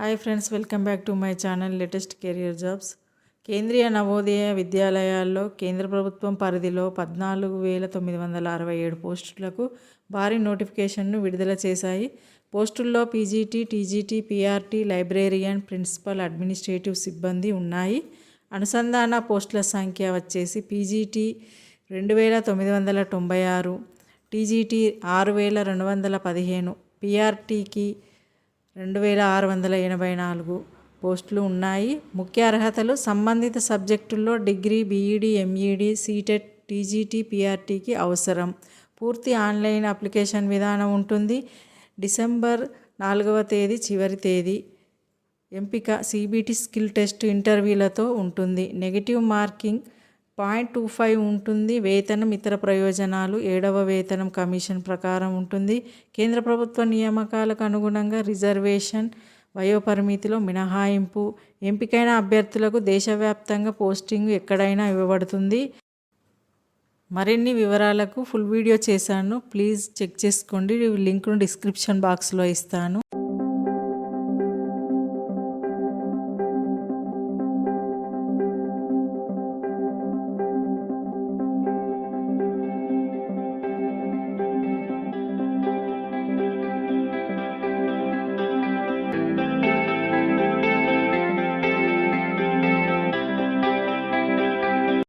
Hi friends, welcome back to my channel latest career jobs. కేంద్రీయ నవోదయ విద్యాలయాల్లో కేంద్ర ప్రభుత్వం పరిధిలో 14,967 పోస్టులకు భారీ నోటిఫికేషన్ను విడుదల చేశాయి. పోస్టుల్లో PGT, TGT, PRT, librarian, principal, administrative సిబ్బంది ఉన్నాయి. అనుసంధాన పోస్టుల సంఖ్య వచ్చేసి పీజీటీ 2,996, టీజీటీ 6,215, పీఆర్టీకి 2,684 పోస్టులు ఉన్నాయి. ముఖ్య అర్హతలు సంబంధిత సబ్జెక్టుల్లో degree, B Ed, M Ed, CTET, TGT, పీఆర్టీకి అవసరం. పూర్తి ఆన్లైన్ అప్లికేషన్ విధానం ఉంటుంది. డిసెంబర్ 4వ తేదీ చివరి తేదీ. ఎంపిక సిబిటి స్కిల్ టెస్ట్ ఇంటర్వ్యూలతో ఉంటుంది. నెగిటివ్ మార్కింగ్ 0.25 ఉంటుంది. వేతనం ఇతర ప్రయోజనాలు 7వ వేతనం కమిషన్ ప్రకారం ఉంటుంది. కేంద్ర ప్రభుత్వ నియామకాలకు అనుగుణంగా రిజర్వేషన్, వయోపరిమితిలో మినహాయింపు. ఎంపికైన అభ్యర్థులకు దేశవ్యాప్తంగా పోస్టింగ్ ఎక్కడైనా ఇవ్వబడుతుంది. మరిన్ని వివరాలకు ఫుల్ వీడియో చేశాను, ప్లీజ్ చెక్ చేసుకోండి. లింక్ను డిస్క్రిప్షన్ బాక్స్లో ఇస్తాను.